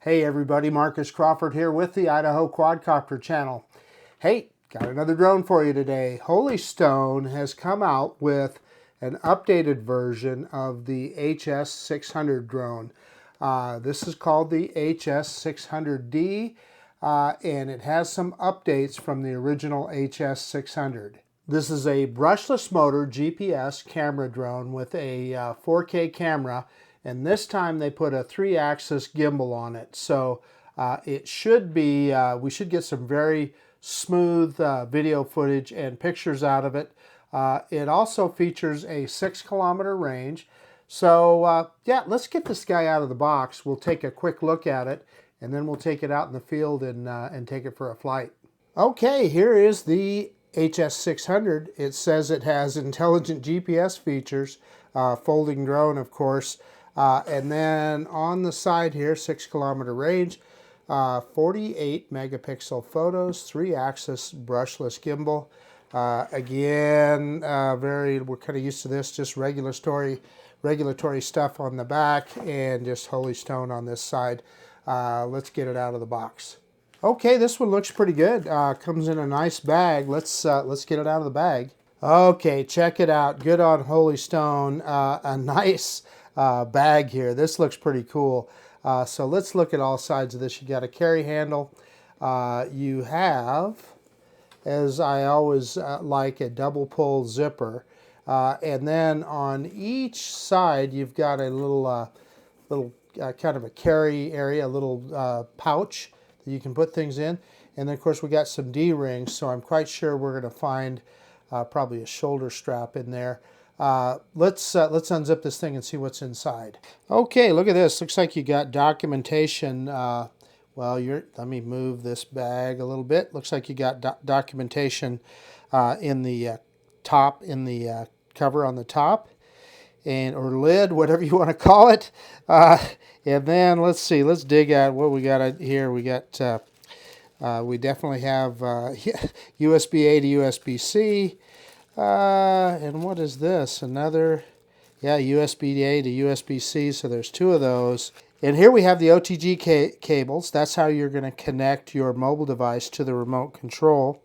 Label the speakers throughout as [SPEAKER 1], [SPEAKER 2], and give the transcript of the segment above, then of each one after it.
[SPEAKER 1] Hey everybody, Marcus Crawford here with the Idaho Quadcopter channel. Hey, got another drone for you today. Holy Stone has come out with an updated version of the HS600 drone. This is called the HS600D and it has some updates from the original HS600. This is a brushless motor GPS camera drone with a 4K camera, and this time they put a 3-axis gimbal on it. So it should be, we should get some very smooth video footage and pictures out of it. It also features a 6-kilometer range. So yeah, let's get this guy out of the box. We'll take a quick look at it, and then we'll take it out in the field and take it for a flight. Okay, here is the HS600. It says it has intelligent GPS features, folding drone of course, and then on the side here, 6-kilometer range, 48 megapixel photos, 3-axis brushless gimbal. Again, we're kind of used to this, just regulatory stuff on the back and just Holy Stone on this side. Let's get it out of the box. Okay, this one looks pretty good. Comes in a nice bag. Let's get it out of the bag. Okay, check it out. Good on Holy Stone. A nice bag here. This looks pretty cool. So let's look at all sides of this. You got a carry handle. You have, as I always like, a double pull zipper. And then on each side, you've got a little kind of a carry area, a little pouch that you can put things in. And then of course we got some D-rings, so I'm quite sure we're going to find probably a shoulder strap in there. Let's unzip this thing and see what's inside. Okay, look at this. Looks like you got documentation. Let me move this bag a little bit. Looks like you got documentation in the top, in the cover on the top, or lid, whatever you want to call it. And then let's see, let's dig at what we got here. We got, we definitely have USB-A to USB-C. And what is this? Another, yeah, USB-A to USB-C, so there's two of those. And here we have the OTG cables. That's how you're going to connect your mobile device to the remote control.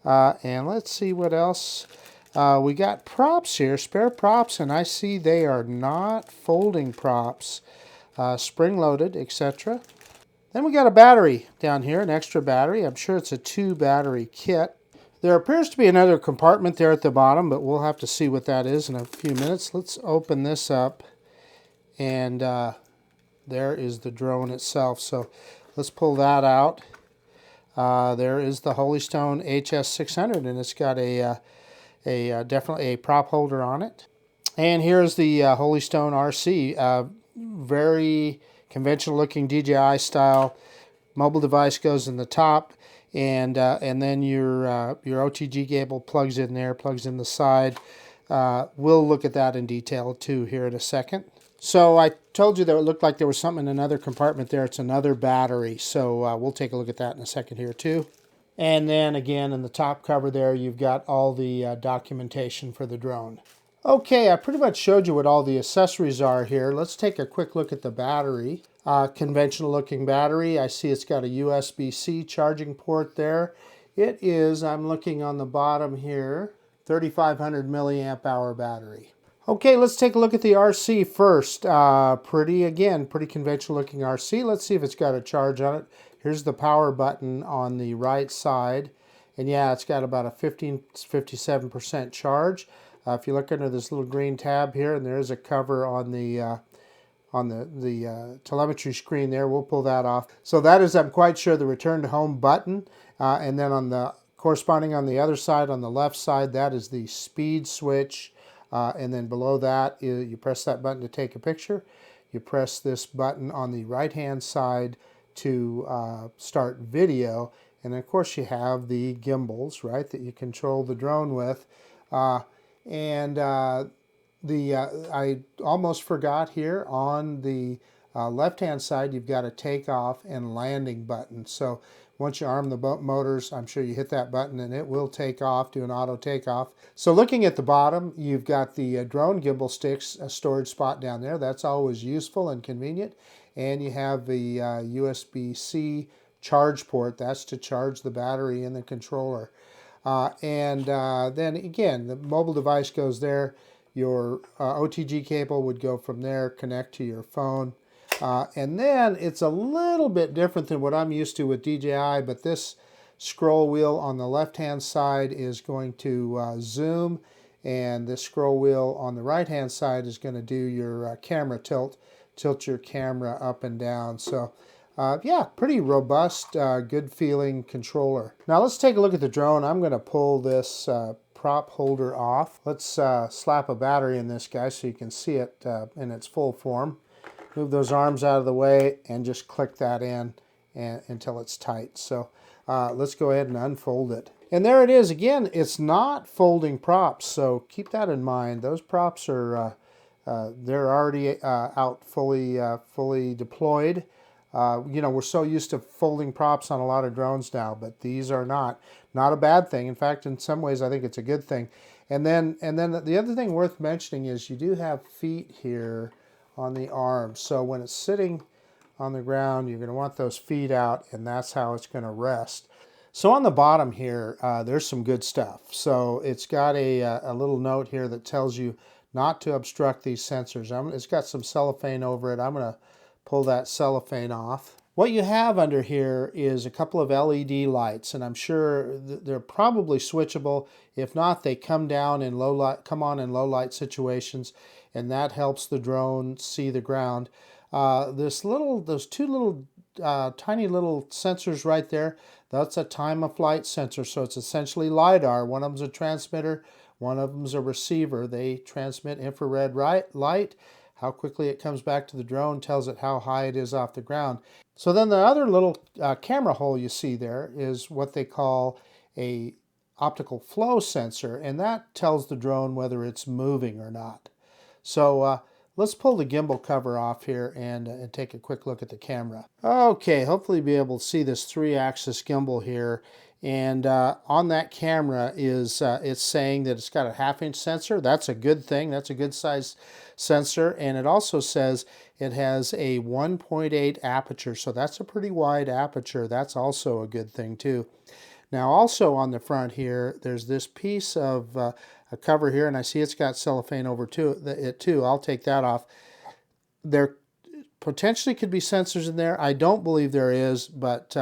[SPEAKER 1] And let's see what else. We got props here, spare props, and I see they are not folding props. Spring-loaded, etc. Then we got a battery down here, an extra battery. I'm sure it's a 2-battery kit. There appears to be another compartment there at the bottom, but we'll have to see what that is in a few minutes. Let's open this up, and there is the drone itself. So let's pull that out. There is the Holy Stone HS600, and it's got definitely a prop holder on it. And here's the Holy Stone RC. Very conventional looking DJI style. Mobile device goes in the top, and then your OTG cable plugs in there, plugs in the side. We'll look at that in detail too here in a second. So I told you that it looked like there was something in another compartment there. It's another battery. So we'll take a look at that in a second here too. And then again in the top cover there, you've got all the documentation for the drone. Okay, I pretty much showed you what all the accessories are here. Let's take a quick look at the battery. Conventional looking battery. I see it's got a USB-C charging port there. It is, I'm looking on the bottom here, 3,500 milliamp hour battery. Okay, let's take a look at the RC first. Pretty conventional looking RC. Let's see if it's got a charge on it. Here's the power button on the right side. And yeah, it's got about a 57% charge. If you look under this little green tab here, and there is a cover on the telemetry screen there, we'll pull that off. So that is, I'm quite sure, the return to home button. And then on the corresponding on the other side, on the left side, that is the speed switch. And then below that, you press that button to take a picture. You press this button on the right-hand side to start video. And of course, you have the gimbals, right, that you control the drone with. I almost forgot here on the left-hand side, you've got a takeoff and landing button. So once you arm the motors, I'm sure you hit that button and it will take off, do an auto takeoff. So looking at the bottom, you've got the drone gimbal sticks, a storage spot down there. That's always useful and convenient. and you have the USB-C charge port. That's to charge the battery in the controller. Then again, the mobile device goes there. Your OTG cable would go from there, connect to your phone. And then it's a little bit different than what I'm used to with DJI, but this scroll wheel on the left-hand side is going to zoom, and this scroll wheel on the right-hand side is going to do your camera tilt your camera up and down. So yeah, pretty robust, good feeling controller. Now let's take a look at the drone. I'm going to pull this prop holder off. Let's slap a battery in this guy so you can see it in its full form. Move those arms out of the way and just click that in until it's tight. So let's go ahead and unfold it. And there it is. Again, it's not folding props, so keep that in mind. Those props are they're already out fully deployed. You know, we're so used to folding props on a lot of drones now, but these are not a bad thing. In fact, in some ways, I think it's a good thing. And then the other thing worth mentioning is you do have feet here on the arms. So when it's sitting on the ground, you're going to want those feet out, and that's how it's going to rest. So on the bottom here, there's some good stuff. So it's got a little note here that tells you not to obstruct these sensors. It's got some cellophane over it. I'm going to pull that cellophane off. What you have under here is a couple of LED lights, and I'm sure they're probably switchable. If not, they come down in low light, come on in low light situations, and that helps the drone see the ground. Those two little tiny little sensors right there, that's a time of flight sensor. So it's essentially LiDAR. One of them's a transmitter, one of them's a receiver. They transmit infrared light. How quickly it comes back to the drone tells it how high it is off the ground. So then the other little camera hole you see there is what they call a optical flow sensor, and that tells the drone whether it's moving or not. So let's pull the gimbal cover off here and take a quick look at the camera. Okay, hopefully you'll be able to see this 3-axis gimbal here. And on that camera is it's saying that it's got a 1/2-inch sensor. That's a good thing. That's a good size sensor. And it also says it has a 1.8 aperture. So that's a pretty wide aperture. That's also a good thing too. Now also on the front here, there's this piece of a cover here, and I see it's got cellophane over it too. I'll take that off. There potentially could be sensors in there. I don't believe there is, but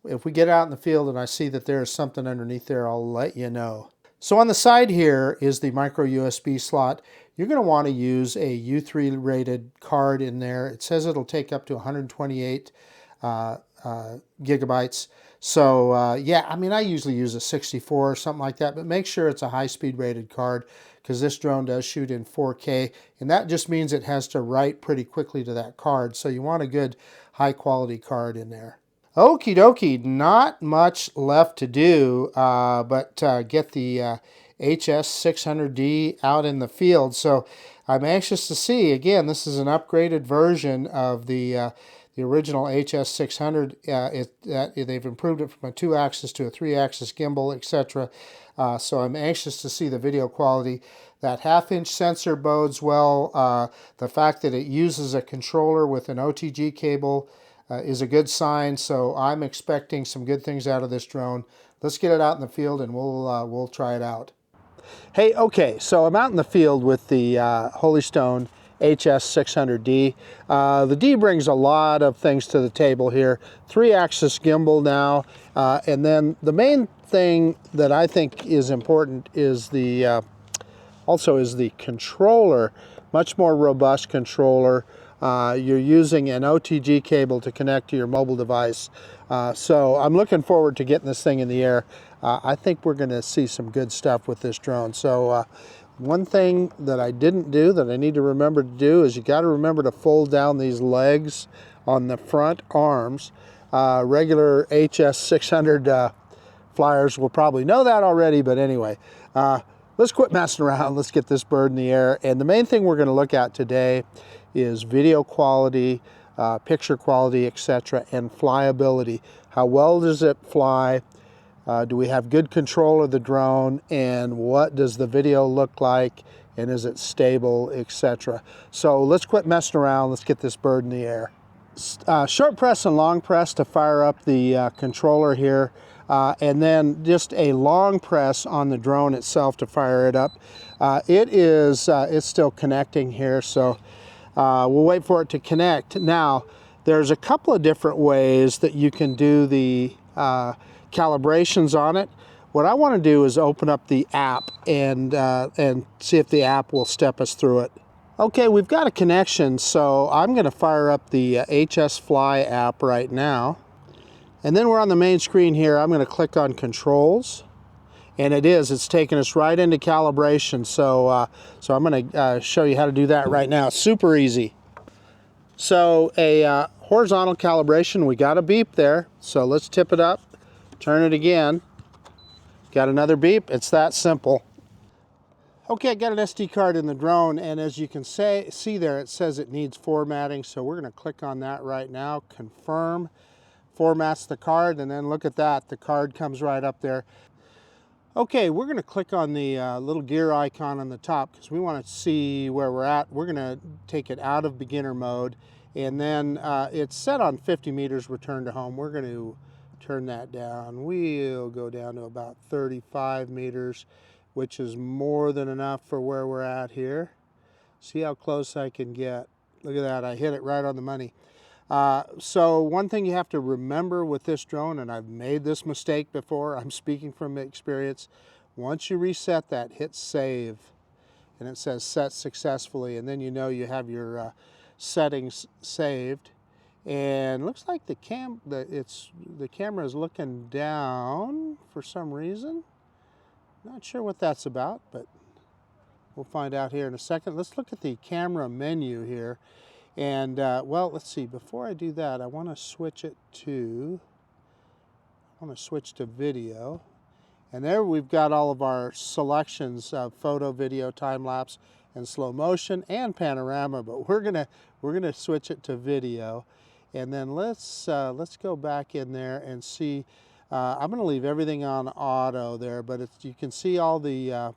[SPEAKER 1] if we get out in the field and I see that there is something underneath there, I'll let you know. So on the side here is the micro USB slot. You're going to want to use a U3 rated card in there. It says it'll take up to 128 gigabytes. So yeah, I mean, I usually use a 64 or something like that, but make sure it's a high-speed rated card because this drone does shoot in 4K, and that just means it has to write pretty quickly to that card. So you want a good high-quality card in there. Okie dokie, not much left to do but get the HS600D out in the field. So I'm anxious to see. Again, this is an upgraded version of the original HS600. They've improved it from a 2-axis to a 3-axis gimbal, etc. So I'm anxious to see the video quality. That 1/2-inch sensor bodes well. The fact that it uses a controller with an OTG cable is a good sign, so I'm expecting some good things out of this drone. Let's get it out in the field and we'll try it out. Hey, okay, so I'm out in the field with the Holystone HS600D. The D brings a lot of things to the table here. 3-axis gimbal now, and then the main thing that I think is important is the controller. Much more robust controller. You're using an OTG cable to connect to your mobile device. So I'm looking forward to getting this thing in the air. I think we're going to see some good stuff with this drone. So one thing that I didn't do that I need to remember to do is you got to remember to fold down these legs on the front arms. Regular HS600 flyers will probably know that already, but anyway, let's quit messing around. Let's get this bird in the air. And the main thing we're going to look at today is video quality, picture quality, etc., and flyability. How well does it fly? Do we have good control of the drone? And what does the video look like? and is it stable, etc. So let's quit messing around. Let's get this bird in the air. Short press and long press to fire up the controller here, and then just a long press on the drone itself to fire it up. It's still connecting here, so we'll wait for it to connect. Now, there's a couple of different ways that you can do the calibrations on it. What I want to do is open up the app and see if the app will step us through it. Okay, we've got a connection, so I'm going to fire up the HS Fly app right now. And then we're on the main screen here. I'm going to click on Controls. And it's taking us right into calibration. So, so I'm going to show you how to do that right now. It's super easy. So a horizontal calibration, we got a beep there. So let's tip it up, turn it again. Got another beep. It's that simple. Okay, I got an SD card in the drone, and as you can see there, it says it needs formatting, so we're going to click on that right now. Confirm, formats the card, and then look at that. The card comes right up there. Okay, we're going to click on the little gear icon on the top because we want to see where we're at. We're going to take it out of beginner mode, and then it's set on 50 meters return to home. We're going to turn that down. We'll go down to about 35 meters. Which is more than enough for where we're at here. See how close I can get. Look at that, I hit it right on the money. So one thing you have to remember with this drone, and I've made this mistake before, I'm speaking from experience, once you reset that, hit save, and it says set successfully, and then you know you have your settings saved. And looks like the camera is looking down for some reason. Not sure what that's about, but we'll find out here in a second. Let's look at the camera menu here. And, well, let's see. Before I do that, I want to switch to video. And there we've got all of our selections of photo, video, time-lapse, and slow motion, and panorama. But we're gonna switch it to video. And then let's go back in there and see. I'm going to leave everything on auto there, but you can see all the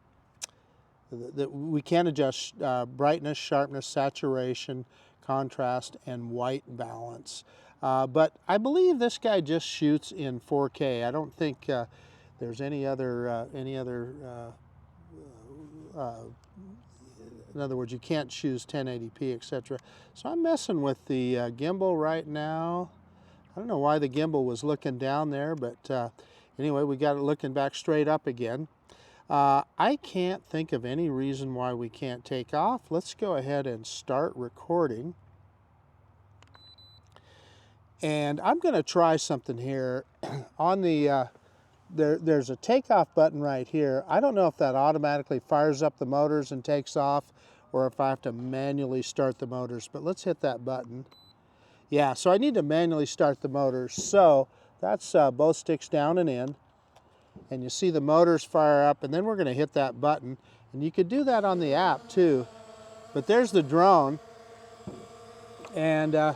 [SPEAKER 1] we can adjust brightness, sharpness, saturation, contrast, and white balance. But I believe this guy just shoots in 4K. I don't think there's any other in other words, you can't choose 1080p, etc. So I'm messing with the gimbal right now. I don't know why the gimbal was looking down there, but anyway, we got it looking back straight up again. I can't think of any reason why we can't take off. Let's go ahead and start recording. And I'm going to try something here. On the there's a takeoff button right here. I don't know if that automatically fires up the motors and takes off, or if I have to manually start the motors, but let's hit that button. Yeah, so I need to manually start the motors. So that's both sticks down and in. And you see the motors fire up, and then we're going to hit that button. And you could do that on the app too. But there's the drone. And yeah,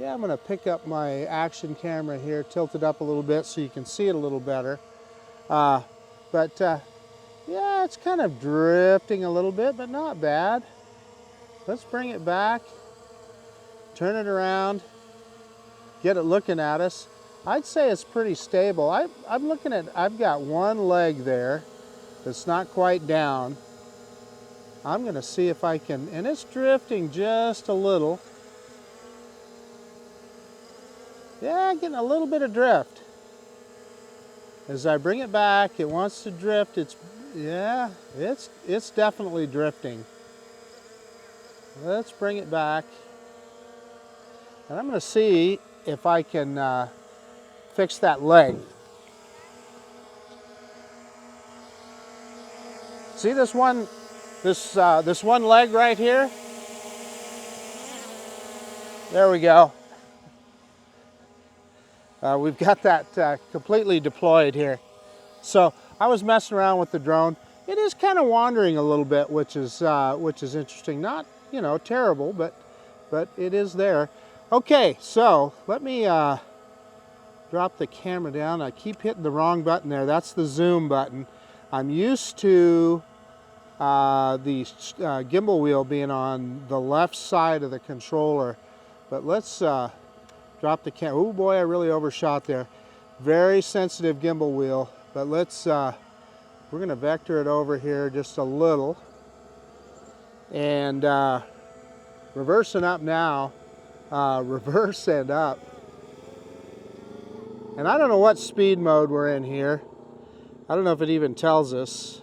[SPEAKER 1] I'm going to pick up my action camera here, tilt it up a little bit so you can see it a little better. Yeah, it's kind of drifting a little bit, but not bad. Let's bring it back. Turn it around, get it looking at us. I'd say it's pretty stable. I'm looking at, I've got one leg there that's not quite down. I'm going to see if I can, and it's drifting just a little. Yeah, getting a little bit of drift. As I bring it back, it wants to drift. It's definitely drifting. Let's bring it back. And I'm going to see if I can fix that leg. See this one leg right here? There we go. We've got that completely deployed here. So I was messing around with the drone. It is kind of wandering a little bit, which is interesting. Not, you know, terrible, but it is there. Okay, so let me drop the camera down. I keep hitting the wrong button there. That's the zoom button. I'm used to the gimbal wheel being on the left side of the controller. But let's drop the camera. Oh boy, I really overshot there. Very sensitive gimbal wheel, but let's, we're gonna vector it over here just a little. And reversing up now, reverse and up. And I don't know what speed mode we're in here. I don't know if it even tells us.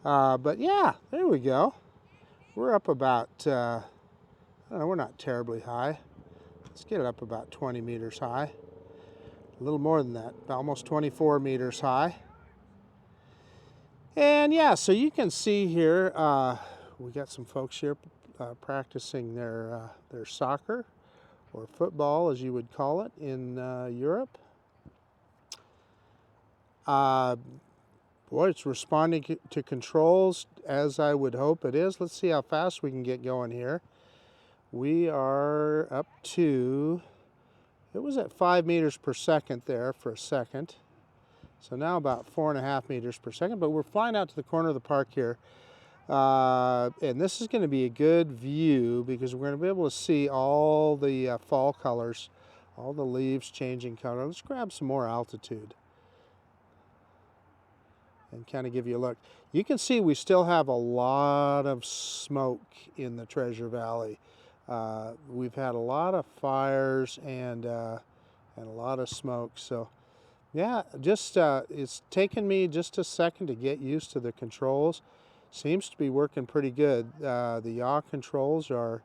[SPEAKER 1] But yeah, there we go. We're up about, I don't know, we're not terribly high. Let's get it up about 20 meters high. A little more than that, almost 24 meters high. And yeah, so you can see here, we got some folks here practicing their soccer, or football as you would call it in Europe. Boy, it's responding to controls as I would hope it is. Let's see how fast we can get going here. We are up to, it was at 5 meters per second there for a second. So now about 4.5 meters per second, but we're flying out to the corner of the park here. And this is going to be a good view because we're going to be able to see all the fall colors, all the leaves changing color. Let's grab some more altitude and kind of give you a look. You can see we still have a lot of smoke in the Treasure Valley. We've had a lot of fires and a lot of smoke. So yeah, just it's taken me just a second to get used to the controls. Seems to be working pretty good. The yaw controls are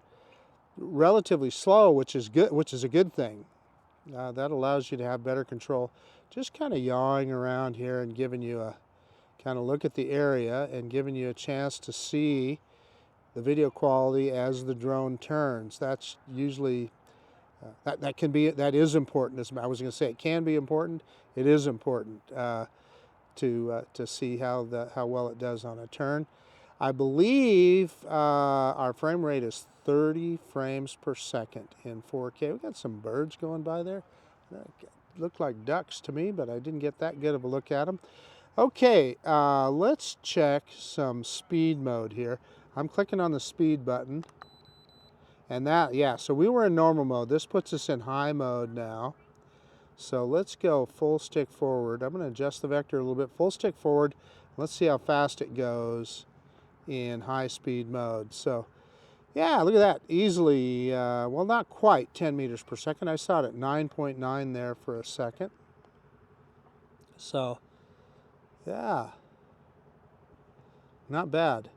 [SPEAKER 1] relatively slow, which is good, which is a good thing. That allows you to have better control. Just kind of yawing around here and giving you a kind of look at the area and giving you a chance to see the video quality as the drone turns. That's usually that is important. As I was going to say, it can be important. It is important to see how well it does on a turn. I believe our frame rate is 30 frames per second in 4K. We got some birds going by there. Look like ducks to me, but I didn't get that good of a look at them. Okay, let's check some speed mode here. I'm clicking on the speed button. And that, yeah, so we were in normal mode. This puts us in high mode now. So let's go full stick forward. I'm going to adjust the vector a little bit. Full stick forward. Let's see how fast it goes in high speed mode. So yeah, look at that. Easily, well, not quite 10 meters per second. I saw it at 9.9 there for a second. So yeah, not bad.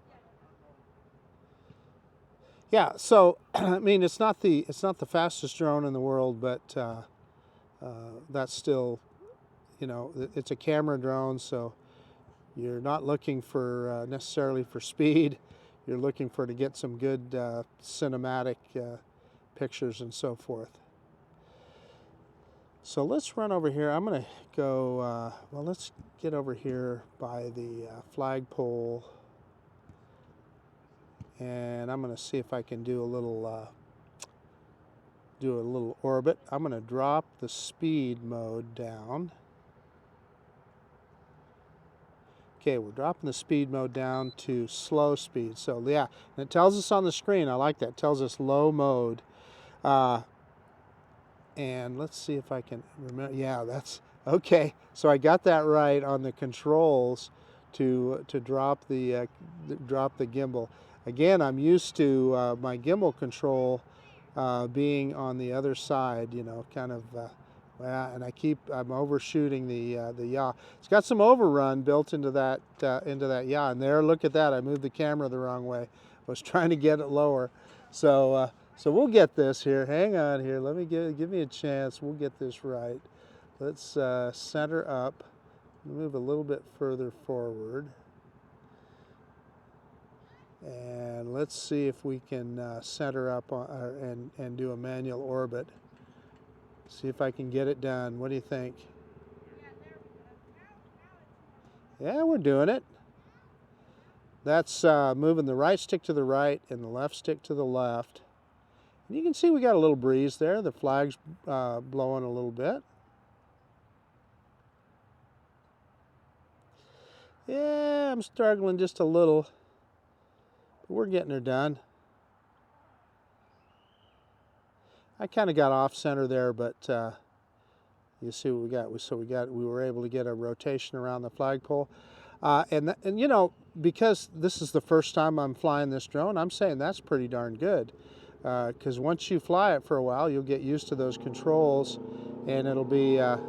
[SPEAKER 1] Yeah, so I mean, it's not the fastest drone in the world, but that's still, you know, it's a camera drone, so you're not looking for necessarily for speed. You're looking for to get some good cinematic pictures and so forth. So let's run over here. I'm going to go. Well, let's get over here by the flagpole. And I'm going to see if I can do a little orbit. I'm going to drop the speed mode down. Okay, we're dropping the speed mode down to slow speed. So yeah, and it tells us on the screen. I like that. It tells us low mode. And let's see if I can remember. Yeah, that's okay. So I got that right on the controls to drop the gimbal. Again, I'm used to my gimbal control being on the other side, you know, kind of, and I'm overshooting the yaw. It's got some overrun built into that yaw, and there, look at that, I moved the camera the wrong way. I was trying to get it lower. So we'll get this here. Hang on here, let me give me a chance. We'll get this right. Let's center up, move a little bit further forward. And let's see if we can center up and do a manual orbit. See if I can get it done. What do you think? Yeah, we're doing it. That's moving the right stick to the right and the left stick to the left. And you can see we got a little breeze there. The flag's blowing a little bit. Yeah, I'm struggling just a little, but we're getting her done. I kind of got off center there, but you see what we got. We were able to get a rotation around the flagpole, and you know, because this is the first time I'm flying this drone, I'm saying that's pretty darn good. Because once you fly it for a while, you'll get used to those controls, and it'll be a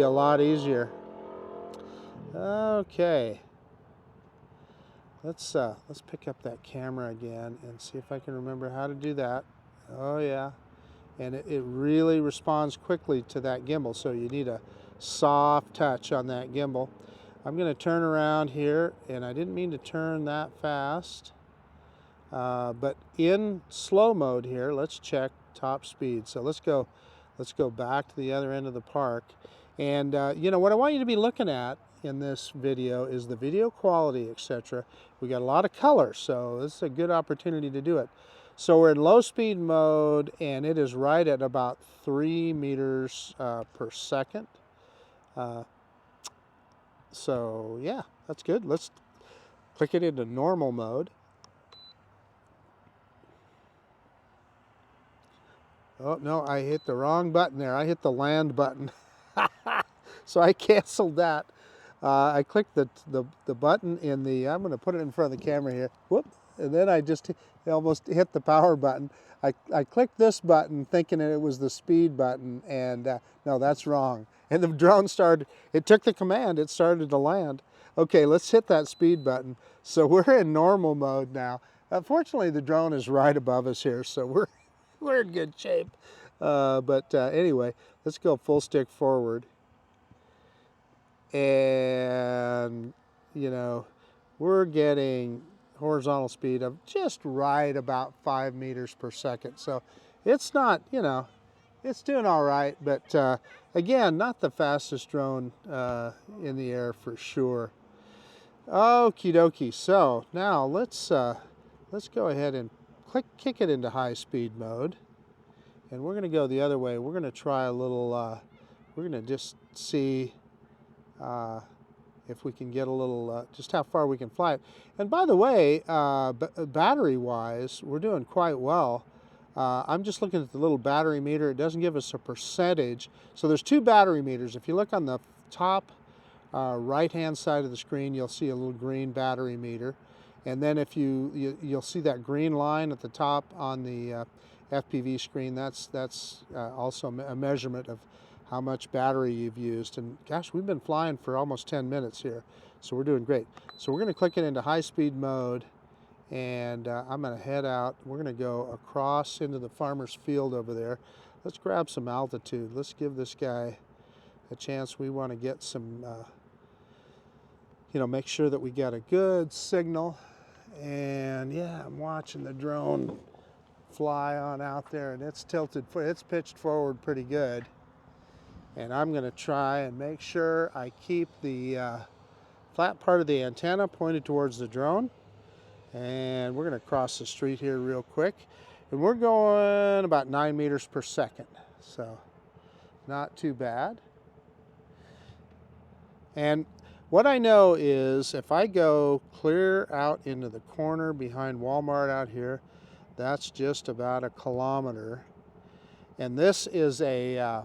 [SPEAKER 1] lot easier. Okay, let's pick up that camera again and see if I can remember how to do that. Oh yeah, and it really responds quickly to that gimbal, so you need a soft touch on that gimbal. I'm going to turn around here, and I didn't mean to turn that fast, but in slow mode here, let's check top speed. So let's go back to the other end of the park. And you know what I want you to be looking at in this video is the video quality, etc. We got a lot of color, so this is a good opportunity to do it. So we're in low speed mode, and it is right at about 3 meters per second. So yeah, that's good. Let's click it into normal mode. Oh, no, I hit the wrong button there. I hit the land button. So I canceled that. I clicked the button in the, I'm going to put it in front of the camera here. Whoop. And then I just almost hit the power button. I clicked this button thinking it was the speed button, and no, that's wrong. And the drone started, it took the command, it started to land. Okay, let's hit that speed button. So we're in normal mode now. Fortunately, the drone is right above us here, so we're in good shape. But anyway, let's go full stick forward. And, you know, we're getting horizontal speed of just right about 5 meters per second. So it's not, you know, it's doing all right. But again, not the fastest drone in the air for sure. Okie dokie. So now let's go ahead and kick it into high speed mode. And we're going to go the other way. We're going to try a little, we're going to just see if we can get a little, just how far we can fly it. And by the way, battery-wise, we're doing quite well. I'm just looking at the little battery meter. It doesn't give us a percentage. So there's two battery meters. If you look on the top right-hand side of the screen, you'll see a little green battery meter. And then if you'll see that green line at the top on the FPV screen, that's also a measurement of how much battery you've used. And gosh, we've been flying for almost 10 minutes here, so we're doing great. So we're going to click it into high-speed mode, and I'm going to head out. We're going to go across into the farmer's field over there. Let's grab some altitude. Let's give this guy a chance. We want to get some, you know, make sure that we got a good signal. And yeah, I'm watching the drone fly on out there, and it's tilted, it's pitched forward pretty good. And I'm going to try and make sure I keep the flat part of the antenna pointed towards the drone. And we're going to cross the street here real quick. And we're going about 9 meters per second. So not too bad. And what I know is if I go clear out into the corner behind Walmart out here, that's just about 1 kilometer. And this is a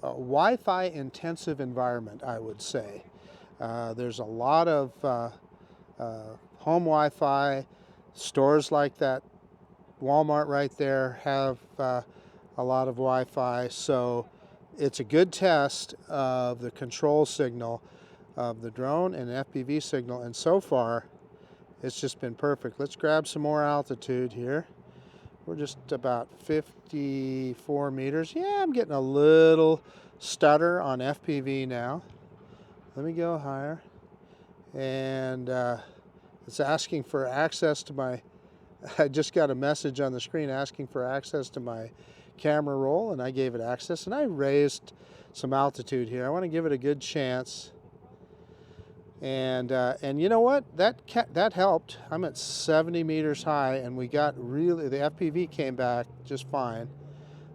[SPEAKER 1] Wi-Fi intensive environment, I would say. There's a lot of home Wi-Fi. Stores like that Walmart right there have a lot of Wi-Fi, so it's a good test of the control signal of the drone and FPV signal, and so far it's just been perfect. Let's grab some more altitude here. We're just about 54 meters. Yeah, I'm getting a little stutter on FPV now. Let me go higher. And it's asking for access to my, I just got a message on the screen asking for access to my camera roll, and I gave it access, and I raised some altitude here. I want to give it a good chance. And you know what? That helped. I'm at 70 meters high, and we got really, the FPV came back just fine.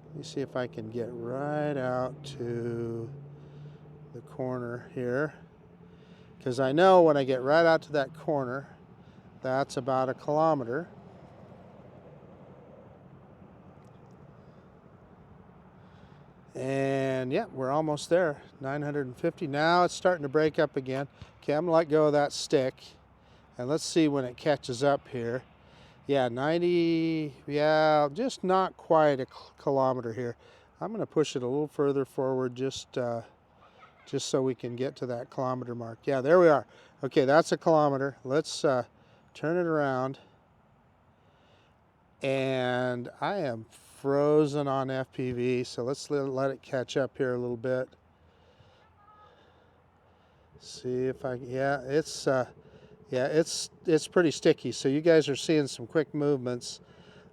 [SPEAKER 1] Let me see if I can get right out to the corner here, because I know when I get right out to that corner, that's about 1 kilometer. And yeah, we're almost there, 950. Now it's starting to break up again. Okay, I'm gonna let go of that stick, and let's see when it catches up here. Yeah, 90, yeah, just not quite 1 kilometer here. I'm gonna push it a little further forward just so we can get to that kilometer mark. Yeah, there we are. Okay, that's 1 kilometer. Let's turn it around. And I am frozen on FPV, so let's let it catch up here a little bit. See if I, yeah, it's pretty sticky. So you guys are seeing some quick movements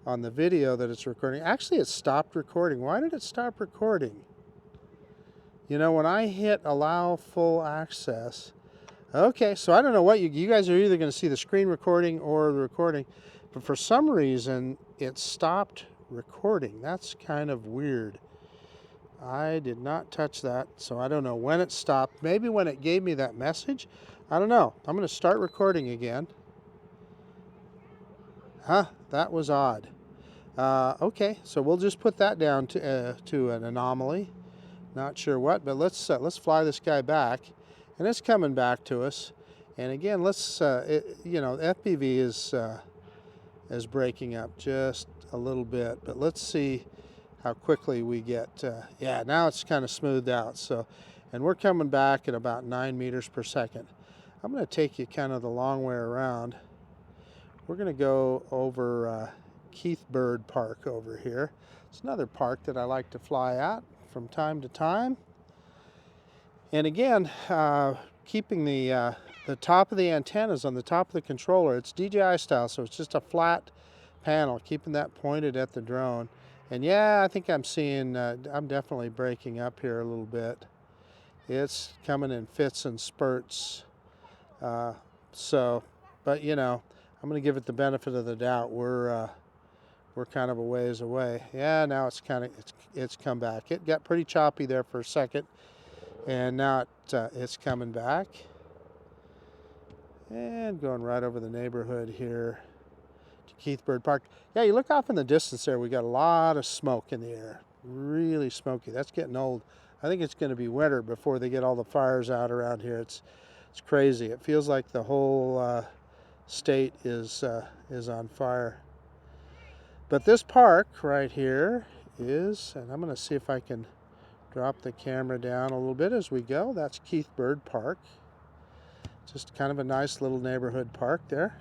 [SPEAKER 1] on the video that it's recording. Actually, it stopped recording. Why did it stop recording? You know, when I hit allow full access, okay, so I don't know what you guys are either going to see the screen recording or the recording, but for some reason it stopped recording. That's kind of weird. I did not touch that, so I don't know when it stopped. Maybe when it gave me that message. I don't know. I'm going to start recording again. Huh, that was odd. Okay, so we'll just put that down to an anomaly. Not sure what, but let's fly this guy back, and it's coming back to us. And again, let's you know, FPV is breaking up just a little bit, but let's see how quickly we get. Yeah, now it's kind of smoothed out. So, and we're coming back at about 9 meters per second. I'm going to take you kind of the long way around. We're going to go over Keith Bird Park over here. It's another park that I like to fly at from time to time. And again, keeping the top of the antennas on the top of the controller. It's DJI style, so it's just a flat panel, keeping that pointed at the drone. And yeah, I think I'm seeing, I'm definitely breaking up here a little bit. It's coming in fits and spurts. So, but you know, I'm going to give it the benefit of the doubt. We're kind of a ways away. Yeah, now it's it's come back. It got pretty choppy there for a second, and now it's coming back. And going right over the neighborhood here to Keith Bird Park. Yeah, you look off in the distance there, we got a lot of smoke in the air. Really smoky. That's getting old. I think it's going to be winter before they get all the fires out around here. It's crazy. It feels like the whole state is on fire. But this park right here is, and I'm going to see if I can drop the camera down a little bit as we go. That's Keith Bird Park. Just kind of a nice little neighborhood park there.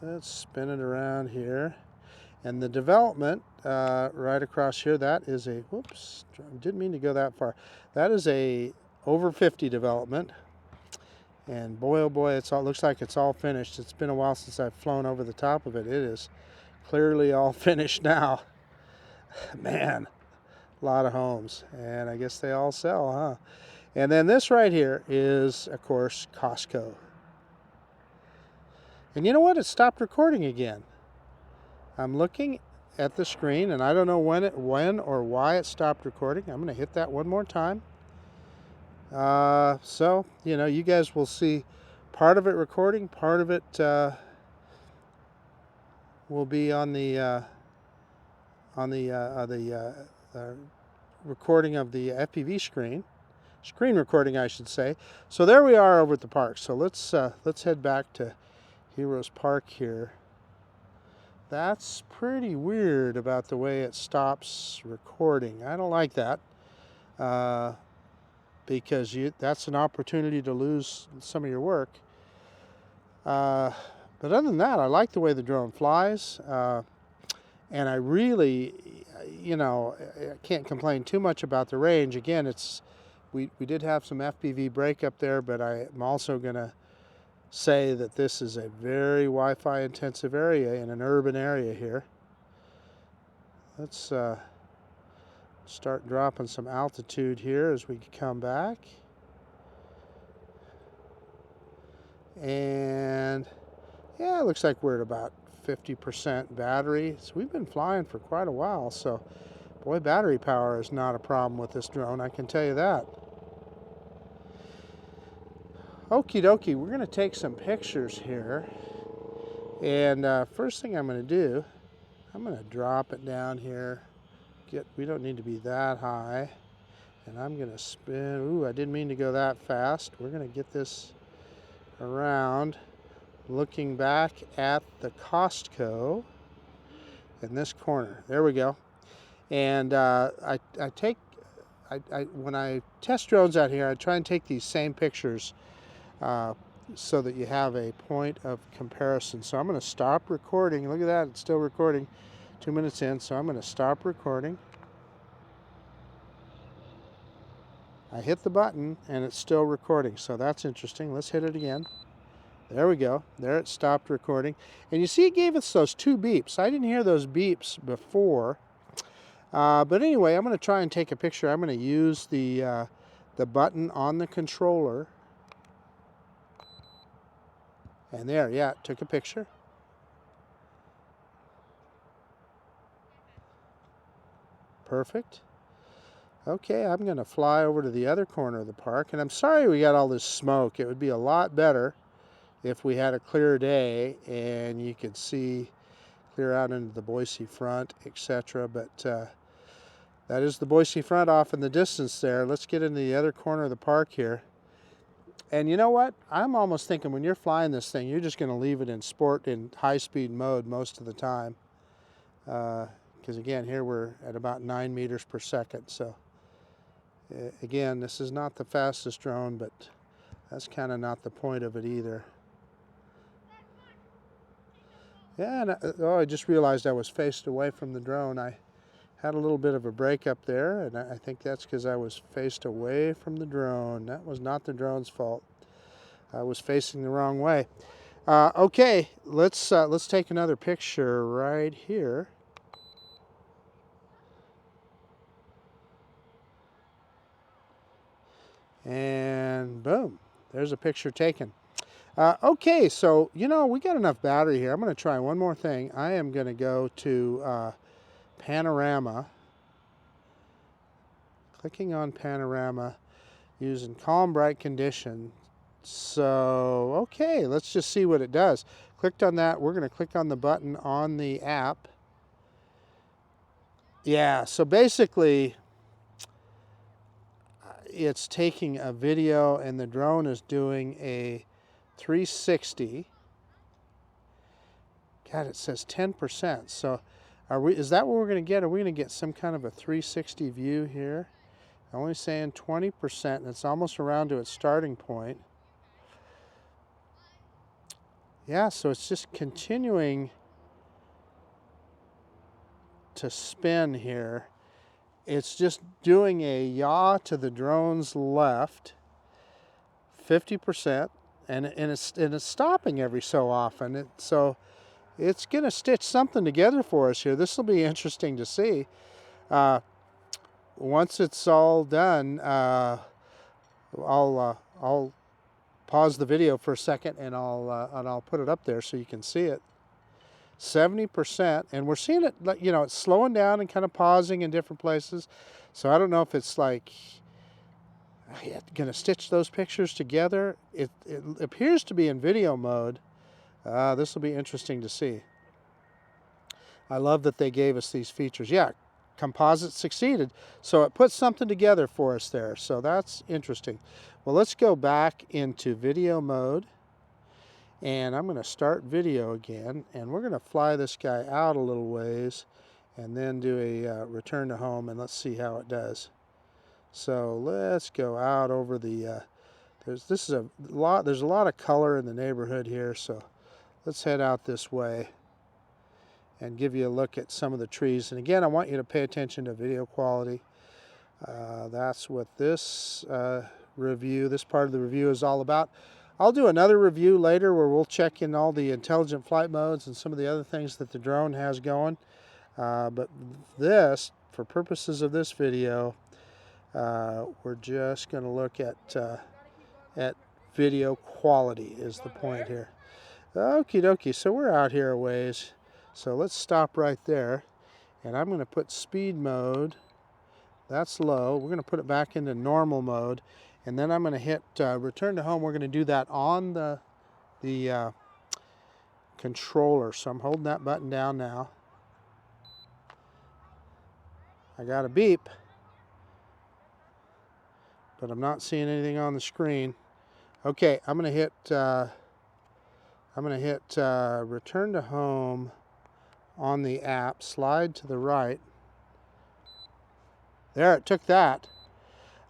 [SPEAKER 1] Let's spin it around here. And the development right across here, that is a, whoops, didn't mean to go that far. That is a over 50 development. And boy, oh boy, it looks like it's all finished. It's been a while since I've flown over the top of it. It is clearly all finished now. Man, a lot of homes. And I guess they all sell, huh? And then this right here is, of course, Costco. And you know what? It stopped recording again. I'm looking at the screen, and I don't know when or why it stopped recording. I'm going to hit that one more time. So, you know, you guys will see part of it recording, part of it will be on the recording of the FPV screen recording, I should say. So there we are over at the park. So let's head back to Heroes Park here. That's pretty weird about the way it stops recording. I don't like that. Because that's an opportunity to lose some of your work. But other than that, I like the way the drone flies. And I really, you know, I can't complain too much about the range. Again, we did have some FPV breakup there, but I'm also going to say that this is a very Wi-Fi intensive area in an urban area here. Let's start dropping some altitude here as we come back. And yeah, it looks like we're at about 50% battery. So we've been flying for quite a while. So Boy, battery power is not a problem with this drone, I can tell you that. Okie dokie, we're going to take some pictures here. And first thing I'm going to do, I'm going to drop it down here. We don't need to be that high. And I'm going to spin. Ooh, I didn't mean to go that fast. We're going to get this around, looking back at the Costco in this corner. There we go. And when I test drones out here, I try and take these same pictures so that you have a point of comparison. So I'm going to stop recording. Look at that, it's still recording. 2 minutes in, so I'm going to stop recording. I hit the button and it's still recording, so that's interesting. Let's hit it again. There we go. There it stopped recording. And you see it gave us those 2 beeps. I didn't hear those beeps before. But anyway, I'm going to try and take a picture. I'm going to use the button on the controller. And there, yeah, it took a picture. Perfect. Okay, I'm going to fly over to the other corner of the park. And I'm sorry we got all this smoke. It would be a lot better if we had a clear day and you could see clear out into the Boise front, etc. But that is the Boise front off in the distance there. Let's get into the other corner of the park here. And you know what? I'm almost thinking when you're flying this thing, you're just going to leave it in sport in high-speed mode most of the time. Because again, here we're at about 9 meters per second. So again, this is not the fastest drone, but that's kind of not the point of it either. Yeah, and I just realized I was faced away from the drone. I had a little bit of a break up there, and I think that's because I was faced away from the drone. That was not the drone's fault. I was facing the wrong way. Okay, let's take another picture right here. And boom, there's a picture taken. Okay, so, you know, we got enough battery here. I'm going to try one more thing. I am going to go to panorama. Clicking on panorama using calm bright condition. So, okay, let's just see what it does. Clicked on that. We're going to click on the button on the app. Yeah, so basically it's taking a video and the drone is doing a 360. God, it says 10%. So is that what we're going to get? Are we going to get some kind of a 360 view here? Only saying 20%, and it's almost around to its starting point. Yeah, so it's just continuing to spin here. It's just doing a yaw to the drone's left, 50%, and it's stopping every so often. So it's going to stitch something together for us here. This will be interesting to see. Once it's all done, I'll pause the video for a second and I'll put it up there so you can see it. 70%, and we're seeing it, you know, it's slowing down and kind of pausing in different places. So I don't know if it's like going to stitch those pictures together. It appears to be in video mode. This will be interesting to see. I love that they gave us these features. Yeah, composite succeeded. So it puts something together for us there. So that's interesting. Well, let's go back into video mode. And I'm going to start video again. And we're going to fly this guy out a little ways and then do a return to home. And let's see how it does. So let's go out over the... there's a lot of color in the neighborhood here. So let's head out this way and give you a look at some of the trees. And again, I want you to pay attention to video quality. That's what this this part of the review is all about. I'll do another review later where we'll check in all the intelligent flight modes and some of the other things that the drone has going. But this, for purposes of this video, we're just going to look at video quality is the point here. Okie dokie, so we're out here a ways. So let's stop right there. And I'm going to put speed mode. That's low. We're going to put it back into normal mode. And then I'm going to hit return to home. We're going to do that on the controller. So I'm holding that button down now. I got a beep, but I'm not seeing anything on the screen. Okay, I'm going to hit return to home on the app. Slide to the right. There, it took that.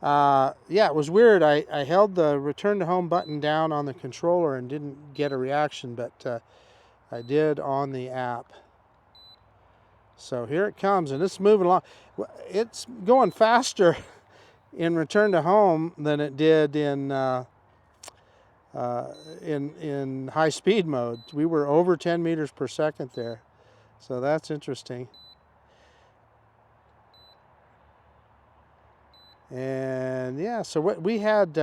[SPEAKER 1] Yeah, it was weird. I held the return to home button down on the controller and didn't get a reaction, but I did on the app. So here it comes, and it's moving along. It's going faster in return to home than it did in high speed mode. We were over 10 meters per second there. So that's interesting. And yeah, so what we had,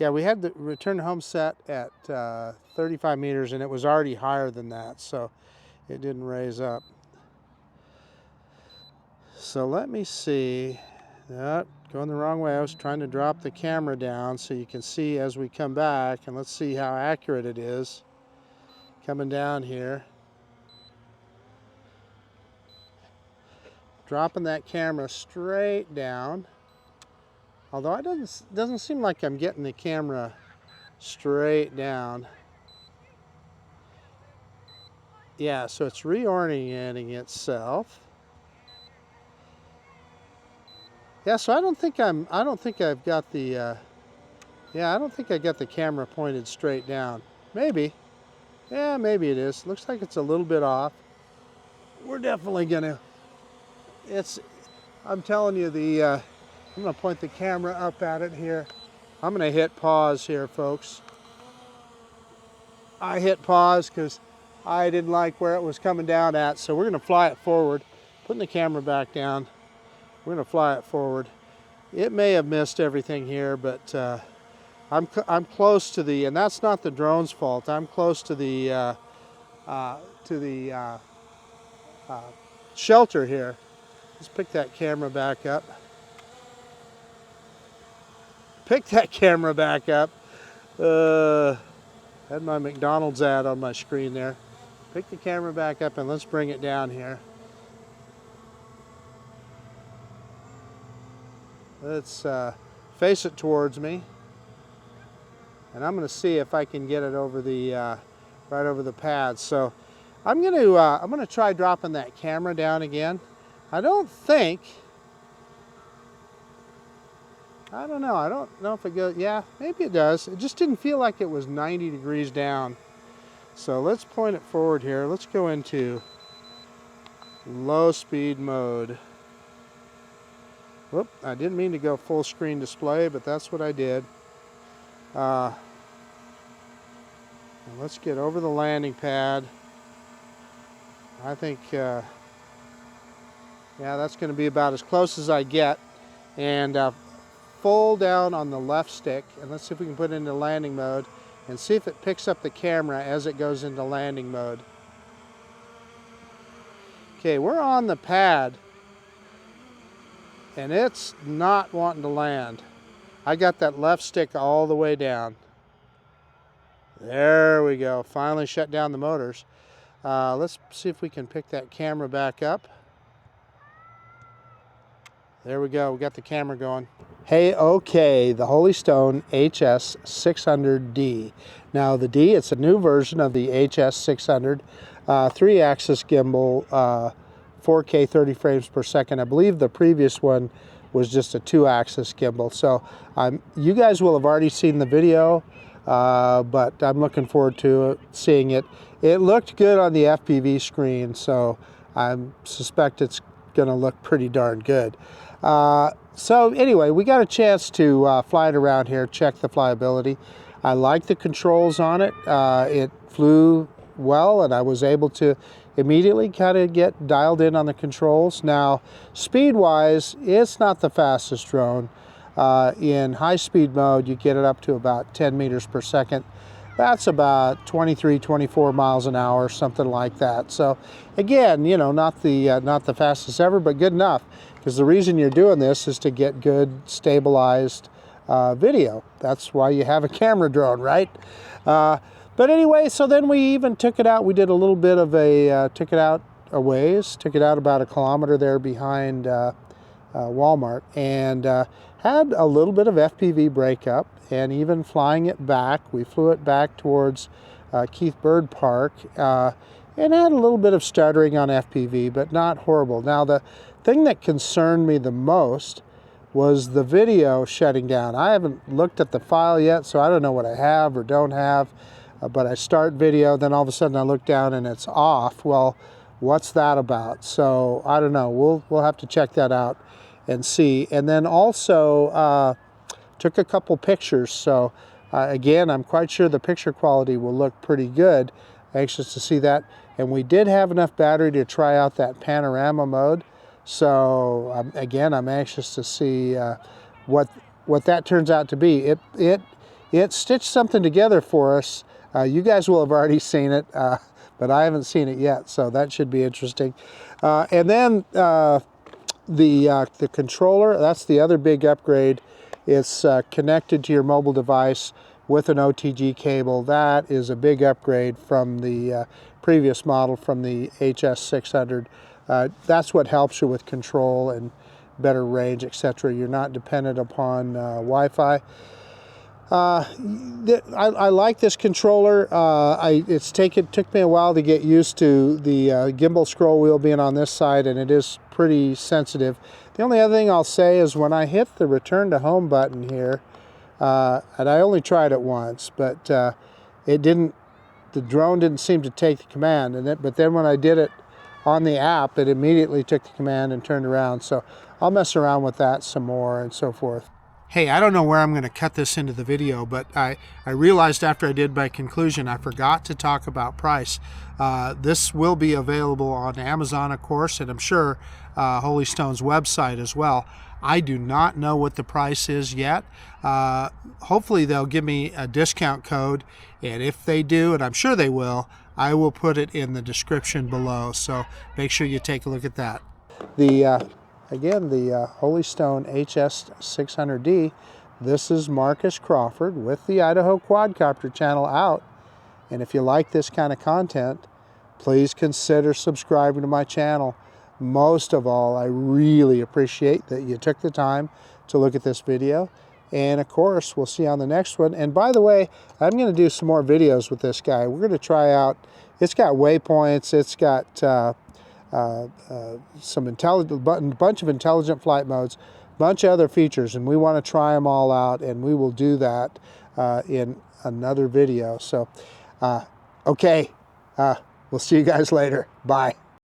[SPEAKER 1] we had the return home set at 35 meters, and it was already higher than that, so it didn't raise up. So let me see. Going the wrong way. I was trying to drop the camera down so you can see as we come back, and let's see how accurate it is. Coming down here. Dropping that camera straight down. Although it doesn't seem like I'm getting the camera straight down. Yeah, so it's reorienting itself. Yeah, so I don't think I've got the I don't think I got the camera pointed straight down. Maybe. Yeah, maybe it is. Looks like it's a little bit off. We're definitely gonna I'm telling you, I'm going to point the camera up at it here. I'm going to hit pause here, folks. I hit pause because I didn't like where it was coming down at, so we're going to fly it forward. Putting the camera back down, we're going to fly it forward. It may have missed everything here, but I'm close to the, and that's not the drone's fault. I'm close to the shelter here. Let's pick that camera back up. Pick that camera back up. Had my McDonald's ad on my screen there. Pick the camera back up and let's bring it down here. Let's face it towards me. And I'm going to see if I can get it over the right over the pad. So I'm going to try dropping that camera down again. I don't know if it goes, yeah, maybe it does. It just didn't feel like it was 90 degrees down. So let's point it forward here. Let's go into low speed mode. Whoop, I didn't mean to go full screen display, but that's what I did. Let's get over the landing pad. I think, yeah, that's going to be about as close as I get. And full down on the left stick, and let's see if we can put it into landing mode and see if it picks up the camera as it goes into landing mode. Okay, we're on the pad and it's not wanting to land. I got that left stick all the way down. There we go. Finally shut down the motors. Let's see if we can pick that camera back up. There we go. We got the camera going. Hey, okay, the Holy Stone HS600D. Now the D, it's a new version of the HS600, 3-axis gimbal, 4K 30 frames per second. I believe the previous one was just a 2-axis gimbal. So you guys will have already seen the video, but I'm looking forward to seeing it. It looked good on the FPV screen, so I suspect it's going to look pretty darn good. So anyway, we got a chance to fly it around here, check the flyability. I like the controls on it. It flew well, and I was able to immediately kind of get dialed in on the controls. Now, speed-wise, it's not the fastest drone. In high-speed mode, you get it up to about 10 meters per second. That's about 23, 24 miles an hour, something like that. So again, you know, not the fastest ever, but good enough. Because the reason you're doing this is to get good, stabilized video. That's why you have a camera drone, right? But anyway, so then we even took it out. We did a little bit of took it out a ways, took it out about 1 kilometer there behind Walmart, and had a little bit of FPV breakup. And even flying it back, we flew it back towards Keith Bird Park, and had a little bit of stuttering on FPV, but not horrible. Now, the thing that concerned me the most was the video shutting down. I haven't looked at the file yet, so I don't know what I have or don't have, but I start video, then all of a sudden I look down and it's off. Well, what's that about? So I don't know. We'll have to check that out and see. And then also took a couple pictures, so again, I'm quite sure the picture quality will look pretty good. Anxious to see that. And we did have enough battery to try out that panorama mode, so again, I'm anxious to see what that turns out to be. It stitched something together for us. You guys will have already seen it, but I haven't seen it yet, so that should be interesting. And then the controller, that's the other big upgrade. It's connected to your mobile device with an OTG cable. That is a big upgrade from the previous model, from the HS600. That's what helps you with control and better range, etc. You're not dependent upon Wi-Fi. I like this controller. It took me a while to get used to the gimbal scroll wheel being on this side, and it is pretty sensitive. The only other thing I'll say is when I hit the return to home button here, and I only tried it once, but the drone didn't seem to take the command, but then when I did it on the app, it immediately took the command and turned around. So I'll mess around with that some more and so forth. Hey, I don't know where I'm going to cut this into the video, but I realized after I did my conclusion, I forgot to talk about price. This will be available on Amazon, of course, and I'm sure Holy Stone's website as well. I do not know what the price is yet. Hopefully they'll give me a discount code, and if they do, and I'm sure they will, I will put it in the description below, so make sure you take a look at that. Again, the Holy Stone HS600D, this is Marcus Crawford with the Idaho Quadcopter channel out. And if you like this kind of content, please consider subscribing to my channel. Most of all, I really appreciate that you took the time to look at this video. And of course, we'll see you on the next one. And by the way, I'm going to do some more videos with this guy. We're going to try out, it's got waypoints, it's got some bunch of intelligent flight modes, bunch of other features, and we want to try them all out, and we will do that in another video. So, okay, we'll see you guys later. Bye.